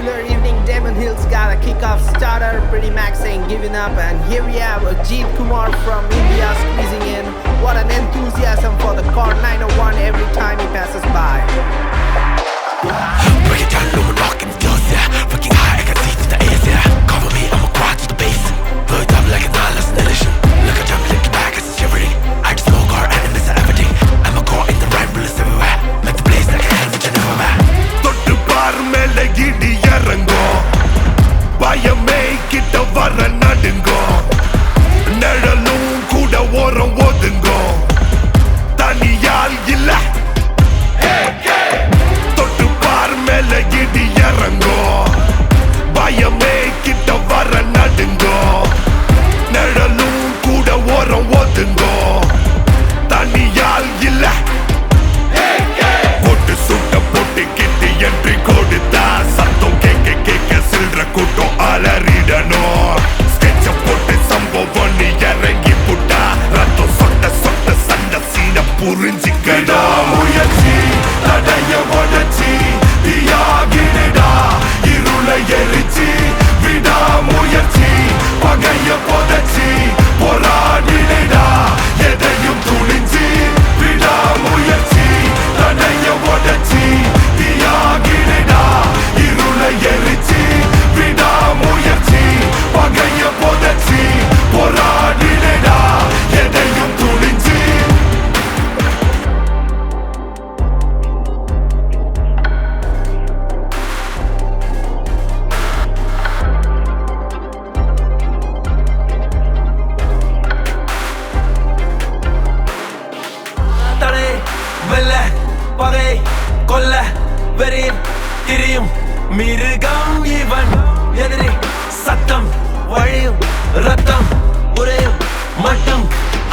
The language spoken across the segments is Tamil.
Popular evening, Damon Hill's got a kick-off starter. Pretty Max saying giving up, and here we have Ajit Kumar from India squeezing in. What an enthusiasm for the Cord 901 every time he passes by. Break it down, no more knocking the doors, yeah. Fucking high, I can see through the air, yeah. Cover me, I'ma crawl to the base. Blow it up like an eyeless illusion. Look at them, looking back, it's shivering. I just smoke our enemies and everything. I'm a core in the right bullets everywhere. Make the place like a hell, which I never met. தொட்டு பார் மேல இடி இறங்கும், பயமே கிட்ட வர நடுங்கும், நிழலும் கூட ஓரம் ஒதுங்கும், தனியால் இல்ல. தொட்டு பார் மேல இடி இறங்கும், பயமே கிட்ட வர நடுங்கும், நிழலும் கூட ஓரம் ஒதுங்கும், தனியால் இல்ல. போட்டு சுட்ட போட்டு கிட்டி என்று கொடுத்தா சத்தம் கேட்க கேட்க சில்ற கூட்டம் அலறிடணும். ஸ்கெட்ச போட்டு சம்பவம் நீ இறங்கி புட்டா ரத்தம் சொட்ட சொட்ட சண்ட சீன புரிஞ்சிக்கணும். முயற்சி தடைய உடச்சி தீயாகிடா இருளை எரிச்சி விடா முயற்சி பகைய புதைச்சி போராடிடா எதையும் துணிஞ்சி விடா முயற்சி தடைய உடச்சி தீயாகிடா இருளை எரிச்சி விடா முயற்சி பகைய புதைச்சி போராடிடா எதையும் துணிஞ்சி. தடை வெல்ல பகை கொல்ல வெறியின் திரியும் மிருகம் இவன். எதிரி சத்தம் வழியும் ரத்தம் உரையும் மட்டும்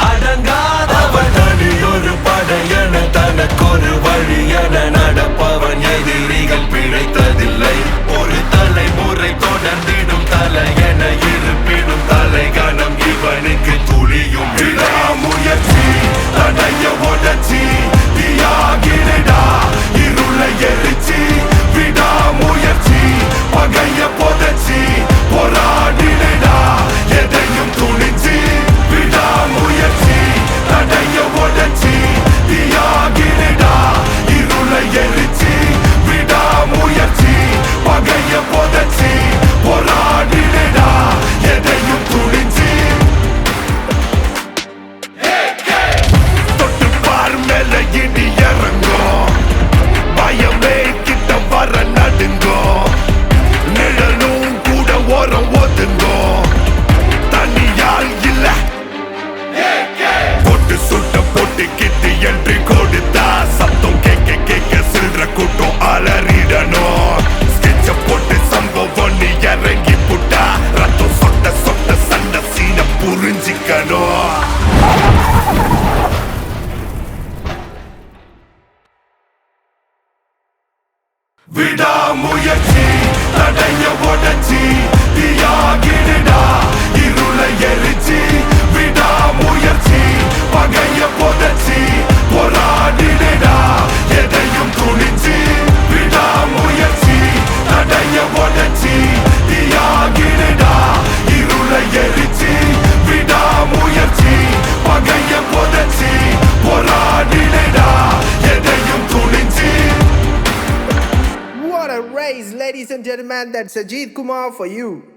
அடங்காதவன். தனியொரு படையென தனக்கொரு வழியென நடப்பவன். எதிரிகள் பிழைத்ததில்லை. ஒரு தலைமுறை தொடர்ந்திடும் தலையென இருப்பினும் தலைகணம் இவனுக்கு துளியும் முயற்சி தடைய உடச்சி தீயாகிடா இருளை எரிச்சி விடா முயற்சி பகைய புதைச்சி போராடிடா எதையும் துணிச்சி விடா முயற்சி தடைய உடச்சி தீயாகிடா இருளை எரிச்சி விடா முயற்சி பகைய புதைச்சி போராடிடா எதையும் துணிச்சி. தொட்டு பார் மேல இடி இறங்கும், பயமே கிட்ட வர நடுங்கும், நிழலும் கூட ஓரம் ஒதுங்கும், தனியால் இல்ல. போட்டு சுட்ட போட்டு கிட்டி என்று கொடுத்தா சத்தம் கேட்க கேட்க சில்ற கூட்டம் அலறிடணும். ஸ்கெட்ச போட்டு சம்பவம் நீ இறங்கி புட்டா ரத்தம் சொட்ட சொட்ட சண்ட சீன புரிஞ்சிக்கணும். விடா முயற்சி தடைய உடச்சி தீயாகிடா இருளை எரிச்சி விடா முயற்சி பகைய புதைச்சி போராடிடா எதையும் துணிச்சி விடா முயற்சி தடைய உடச்சி தீயாகிடா இருளை எரிச்சி விடா முயற்சி பகைய புதைச்சி போராடிடா எதையும் துணிச்சி. What a race, ladies and gentlemen. That's Ajit Kumar for you.